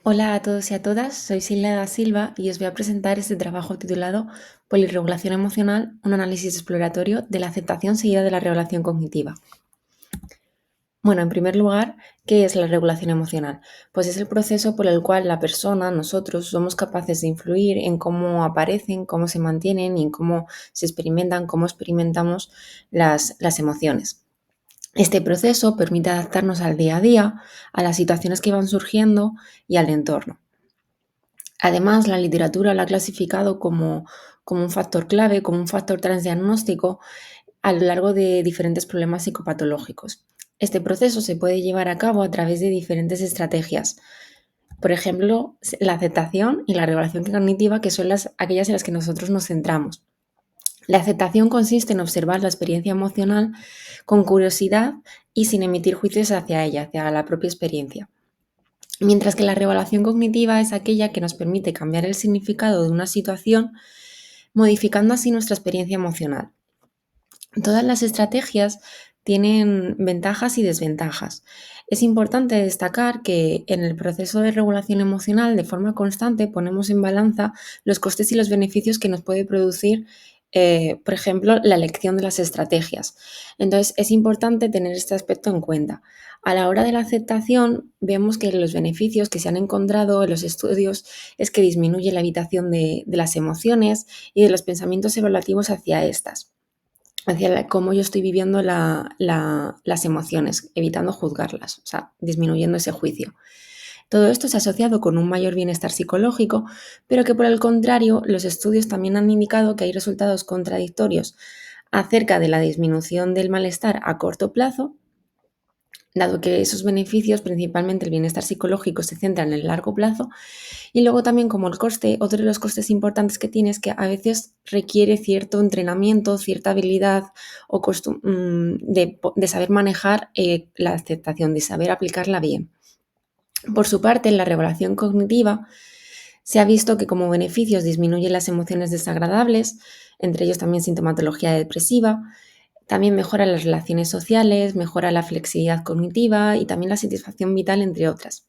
Hola a todos y a todas, soy Silvia da Silva y os voy a presentar este trabajo titulado Polirregulación emocional, un análisis exploratorio de la aceptación seguida de la regulación cognitiva. Bueno, en primer lugar, ¿qué es la regulación emocional? Pues es el proceso por el cual la persona, nosotros, somos capaces de influir en cómo aparecen, cómo se mantienen y en cómo se experimentan, cómo experimentamos las emociones. Este proceso permite adaptarnos al día a día, a las situaciones que van surgiendo y al entorno. Además, la literatura la ha clasificado como un factor clave, como un factor transdiagnóstico a lo largo de diferentes problemas psicopatológicos. Este proceso se puede llevar a cabo a través de diferentes estrategias. Por ejemplo, la aceptación y la regulación cognitiva, que son aquellas en las que nosotros nos centramos. La aceptación consiste en observar la experiencia emocional con curiosidad y sin emitir juicios hacia ella, hacia la propia experiencia. Mientras que la regulación cognitiva es aquella que nos permite cambiar el significado de una situación, modificando así nuestra experiencia emocional. Todas las estrategias tienen ventajas y desventajas. Es importante destacar que en el proceso de regulación emocional, de forma constante, ponemos en balanza los costes y los beneficios que nos puede producir, por ejemplo, la elección de las estrategias. Entonces, es importante tener este aspecto en cuenta. A la hora de la aceptación, vemos que los beneficios que se han encontrado en los estudios es que disminuye la evitación de las emociones y de los pensamientos evaluativos hacia estas, hacia cómo yo estoy viviendo las emociones, evitando juzgarlas, o sea, disminuyendo ese juicio. Todo esto se ha asociado con un mayor bienestar psicológico, pero que por el contrario, los estudios también han indicado que hay resultados contradictorios acerca de la disminución del malestar a corto plazo, dado que esos beneficios, principalmente el bienestar psicológico, se centran en el largo plazo. Y luego también como el coste, otro de los costes importantes que tiene es que a veces requiere cierto entrenamiento, cierta habilidad o de saber manejar la aceptación, de saber aplicarla bien. Por su parte, en la regulación cognitiva se ha visto que como beneficios disminuye las emociones desagradables, entre ellos también sintomatología depresiva, también mejora las relaciones sociales, mejora la flexibilidad cognitiva y también la satisfacción vital, entre otras.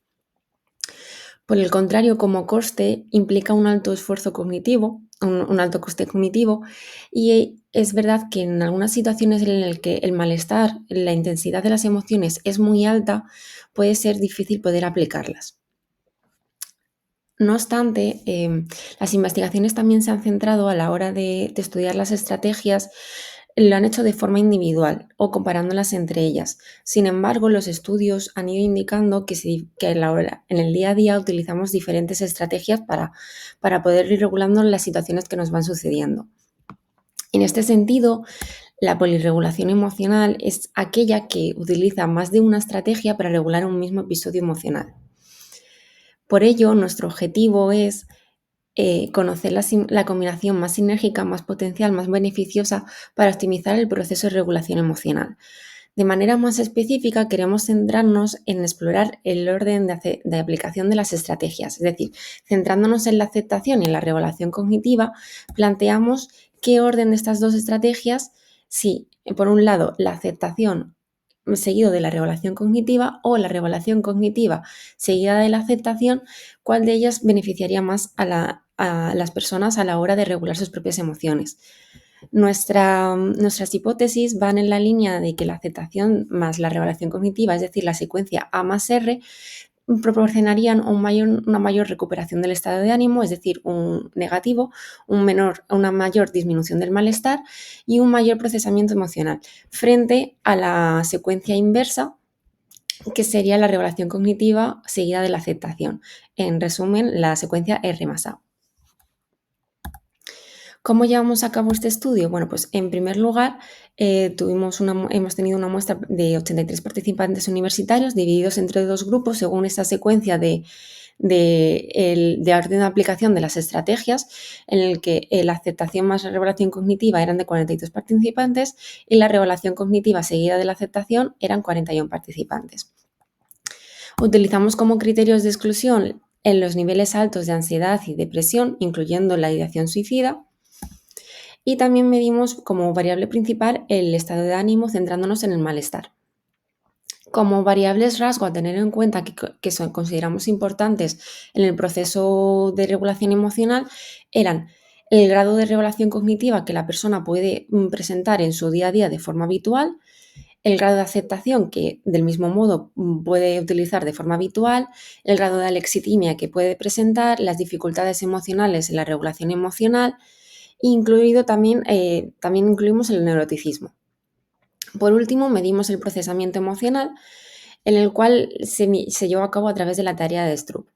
Por el contrario, como coste implica un alto esfuerzo cognitivo, un alto coste cognitivo, y es verdad que en algunas situaciones en las que el malestar, la intensidad de las emociones es muy alta, puede ser difícil poder aplicarlas. No obstante, las investigaciones también se han centrado a la hora de estudiar las estrategias, lo han hecho de forma individual o comparándolas entre ellas. Sin embargo, los estudios han ido indicando que en el día a día utilizamos diferentes estrategias para poder ir regulando las situaciones que nos van sucediendo. En este sentido, la polirregulación emocional es aquella que utiliza más de una estrategia para regular un mismo episodio emocional. Por ello, nuestro objetivo es conocer la combinación más sinérgica, más potencial, más beneficiosa para optimizar el proceso de regulación emocional. De manera más específica, queremos centrarnos en explorar el orden de aplicación de las estrategias, es decir, centrándonos en la aceptación y en la regulación cognitiva, planteamos qué orden de estas dos estrategias, si por un lado la aceptación seguido de la regulación cognitiva o la regulación cognitiva seguida de la aceptación, cuál de ellas beneficiaría más a las personas a la hora de regular sus propias emociones. Nuestras hipótesis van en la línea de que la aceptación más la regulación cognitiva, es decir, la secuencia A más R, proporcionarían una mayor recuperación del estado de ánimo, es decir, un negativo, una mayor disminución del malestar y un mayor procesamiento emocional, frente a la secuencia inversa, que sería la regulación cognitiva seguida de la aceptación. En resumen, la secuencia R más A. ¿Cómo llevamos a cabo este estudio? Bueno, pues en primer lugar, hemos tenido una muestra de 83 participantes universitarios divididos entre dos grupos según esta secuencia de orden de aplicación de las estrategias, en el que la aceptación más la regulación cognitiva eran de 42 participantes y la regulación cognitiva seguida de la aceptación eran 41 participantes. Utilizamos como criterios de exclusión en los niveles altos de ansiedad y depresión, incluyendo la ideación suicida, y también medimos como variable principal el estado de ánimo centrándonos en el malestar. Como variables rasgo a tener en cuenta consideramos importantes en el proceso de regulación emocional eran el grado de regulación cognitiva que la persona puede presentar en su día a día de forma habitual, el grado de aceptación que del mismo modo puede utilizar de forma habitual, el grado de alexitimia que puede presentar, las dificultades emocionales en la regulación emocional, incluido también incluimos el neuroticismo. Por último, medimos el procesamiento emocional, en el cual se llevó a cabo a través de la tarea de Stroop.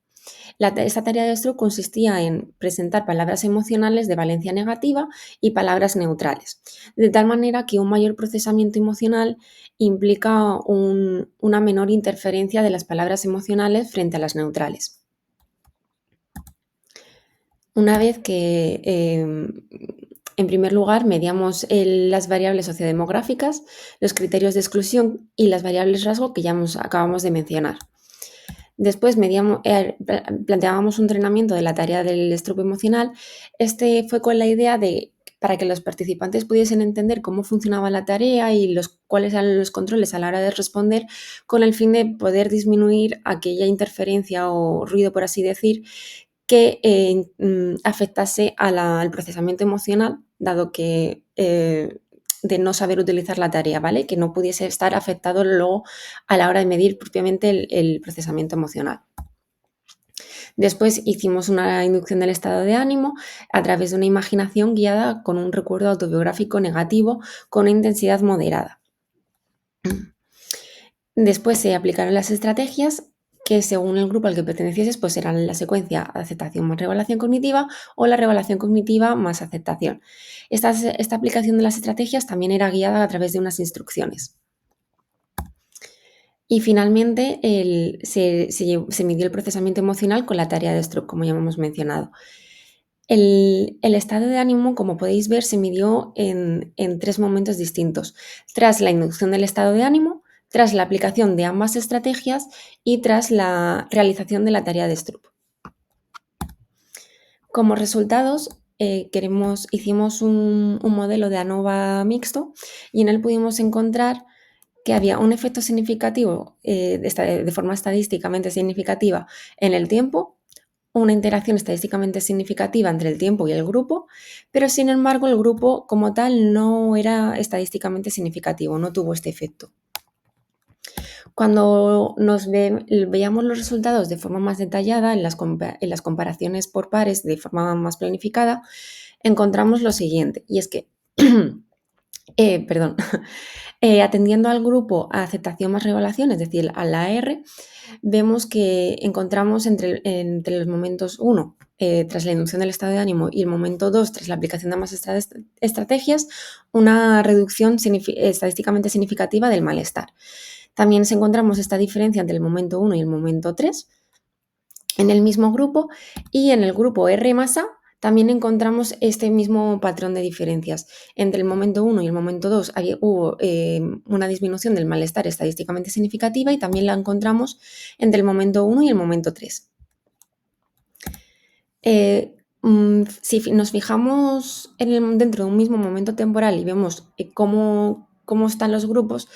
Esta tarea de Stroop consistía en presentar palabras emocionales de valencia negativa y palabras neutrales, de tal manera que un mayor procesamiento emocional implica una menor interferencia de las palabras emocionales frente a las neutrales. Una vez que, en primer lugar, medíamos las variables sociodemográficas, los criterios de exclusión y las variables rasgo que ya acabamos de mencionar. Después planteábamos un entrenamiento de la tarea del Stroop emocional. Este fue con la idea para que los participantes pudiesen entender cómo funcionaba la tarea y cuáles eran los controles a la hora de responder, con el fin de poder disminuir aquella interferencia o ruido, por así decir, que afectase al procesamiento emocional, dado que de no saber utilizar la tarea, ¿vale? Que no pudiese estar afectado luego a la hora de medir propiamente el procesamiento emocional. Después hicimos una inducción del estado de ánimo a través de una imaginación guiada con un recuerdo autobiográfico negativo con una intensidad moderada. Después se aplicaron las estrategias que, según el grupo al que pertenecieses, pues eran la secuencia aceptación más regulación cognitiva o la regulación cognitiva más aceptación. Esta aplicación de las estrategias también era guiada a través de unas instrucciones. Y finalmente se midió el procesamiento emocional con la tarea de Stroop, como ya hemos mencionado. El estado de ánimo, como podéis ver, se midió en 3 momentos distintos: tras la inducción del estado de ánimo, tras la aplicación de ambas estrategias y tras la realización de la tarea de Stroop. Como resultados, hicimos un modelo de ANOVA mixto y en él pudimos encontrar que había un efecto significativo, de forma estadísticamente significativa, en el tiempo, una interacción estadísticamente significativa entre el tiempo y el grupo, pero sin embargo el grupo como tal no era estadísticamente significativo, no tuvo este efecto. Cuando veíamos los resultados de forma más detallada, en las comparaciones por pares de forma más planificada, encontramos lo siguiente, y es que, atendiendo al grupo a aceptación más regulación, es decir, a la R, vemos que encontramos entre los momentos 1, tras la inducción del estado de ánimo, y el momento 2, tras la aplicación de ambas estrategias, una reducción estadísticamente significativa del malestar. También encontramos esta diferencia entre el momento 1 y el momento 3 en el mismo grupo, y en el grupo R más A también encontramos este mismo patrón de diferencias. Entre el momento 1 y el momento 2 hubo una disminución del malestar estadísticamente significativa, y también la encontramos entre el momento 1 y el momento 3. Si nos fijamos dentro de un mismo momento temporal y vemos cómo están los grupos,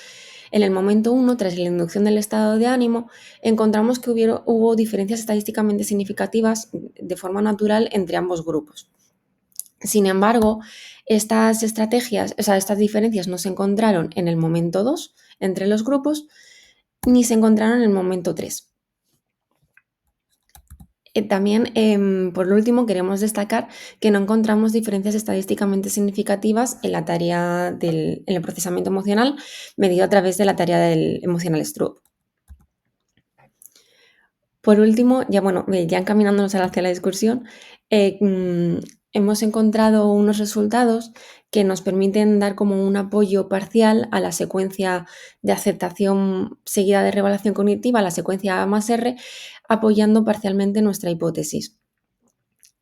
en el momento 1, tras la inducción del estado de ánimo, encontramos que hubo diferencias estadísticamente significativas de forma natural entre ambos grupos. Sin embargo, estas diferencias no se encontraron en el momento 2 entre los grupos, ni se encontraron en el momento 3. También, por último, queremos destacar que no encontramos diferencias estadísticamente significativas en la tarea en el procesamiento emocional medido a través de la tarea del emocional Stroop. Por último, ya encaminándonos hacia la discusión, hemos encontrado unos resultados que nos permiten dar como un apoyo parcial a la secuencia de aceptación seguida de regulación cognitiva, la secuencia A más R, apoyando parcialmente nuestra hipótesis.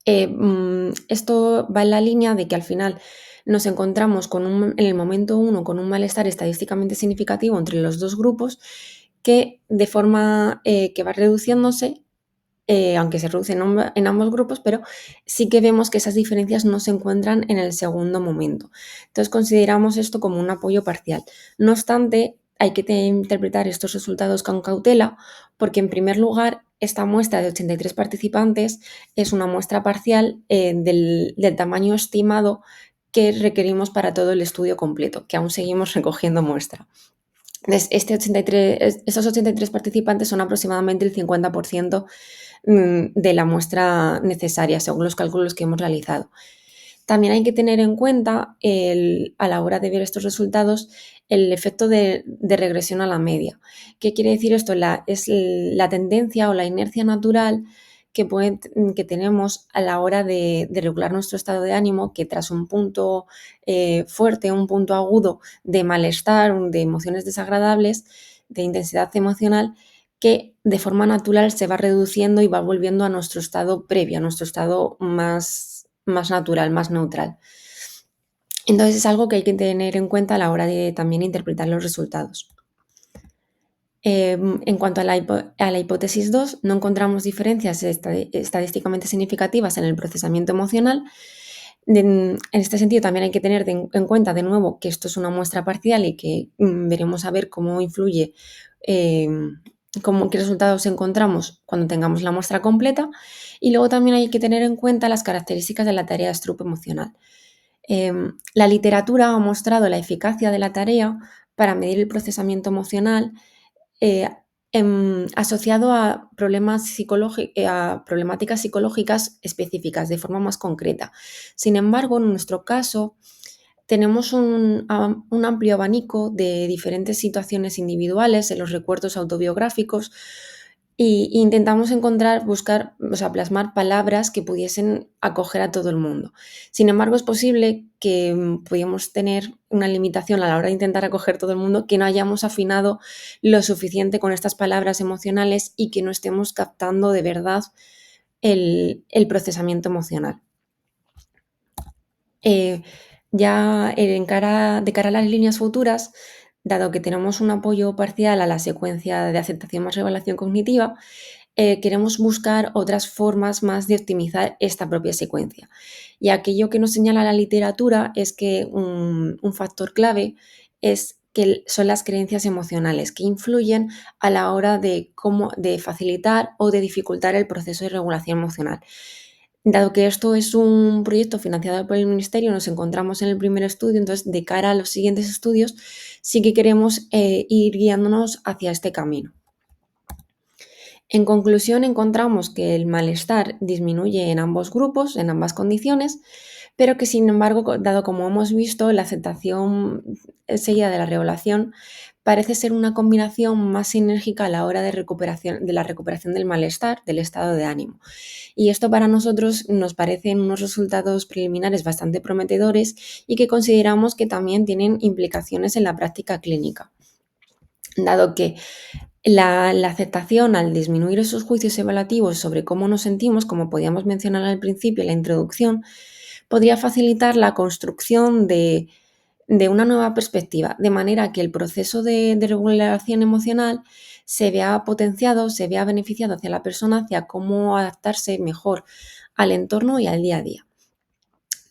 Esto va en la línea de que al final nos encontramos en el momento 1 con un malestar estadísticamente significativo entre los dos grupos, que de forma que va reduciéndose, aunque se reduce en ambos grupos, pero sí que vemos que esas diferencias no se encuentran en el segundo momento. Entonces consideramos esto como un apoyo parcial. No obstante, hay que interpretar estos resultados con cautela porque, en primer lugar, esta muestra de 83 participantes es una muestra parcial del tamaño estimado que requerimos para todo el estudio completo, que aún seguimos recogiendo muestra. Entonces, estos 83 participantes son aproximadamente el 50% de la muestra necesaria, según los cálculos que hemos realizado. También hay que tener en cuenta, a la hora de ver estos resultados, el efecto de regresión a la media. ¿Qué quiere decir esto? Es la tendencia o la inercia natural que tenemos a la hora de regular nuestro estado de ánimo, que tras un punto fuerte, un punto agudo de malestar, de emociones desagradables, de intensidad emocional, que de forma natural se va reduciendo y va volviendo a nuestro estado previo, a nuestro estado más natural, más neutral. Entonces es algo que hay que tener en cuenta a la hora de también interpretar los resultados. En cuanto a la hipótesis 2, no encontramos diferencias estadísticamente significativas en el procesamiento emocional. En este sentido, también hay que tener en cuenta de nuevo que esto es una muestra parcial y que veremos a ver cómo influye, qué resultados encontramos cuando tengamos la muestra completa. Y luego también hay que tener en cuenta las características de la tarea Stroop emocional. La literatura ha mostrado la eficacia de la tarea para medir el procesamiento emocional asociado a problemáticas psicológicas específicas de forma más concreta. Sin embargo, en nuestro caso, tenemos un amplio abanico de diferentes situaciones individuales en los recuerdos autobiográficos e intentamos plasmar palabras que pudiesen acoger a todo el mundo. Sin embargo, es posible que pudiéramos tener una limitación a la hora de intentar acoger todo el mundo, que no hayamos afinado lo suficiente con estas palabras emocionales y que no estemos captando de verdad el procesamiento emocional. De cara a las líneas futuras, dado que tenemos un apoyo parcial a la secuencia de aceptación más revelación cognitiva, queremos buscar otras formas más de optimizar esta propia secuencia. Y aquello que nos señala la literatura es que un factor clave son las creencias emocionales, que influyen a la hora de facilitar o de dificultar el proceso de regulación emocional. Dado que esto es un proyecto financiado por el Ministerio, nos encontramos en el primer estudio, entonces de cara a los siguientes estudios sí que queremos ir guiándonos hacia este camino. En conclusión, encontramos que el malestar disminuye en ambos grupos, en ambas condiciones, pero que, sin embargo, dado como hemos visto, la aceptación seguida de la regulación parece ser una combinación más sinérgica a la hora de la recuperación del malestar, del estado de ánimo. Y esto para nosotros nos parecen unos resultados preliminares bastante prometedores y que consideramos que también tienen implicaciones en la práctica clínica, dado que la aceptación, al disminuir esos juicios evaluativos sobre cómo nos sentimos, como podíamos mencionar al principio en la introducción, podría facilitar la construcción de una nueva perspectiva, de manera que el proceso de regulación emocional se vea potenciado, se vea beneficiado hacia la persona, hacia cómo adaptarse mejor al entorno y al día a día.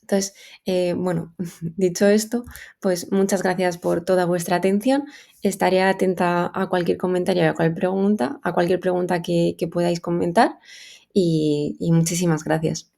Entonces, dicho esto, pues muchas gracias por toda vuestra atención. Estaré atenta a cualquier comentario, a cualquier pregunta que podáis comentar y muchísimas gracias.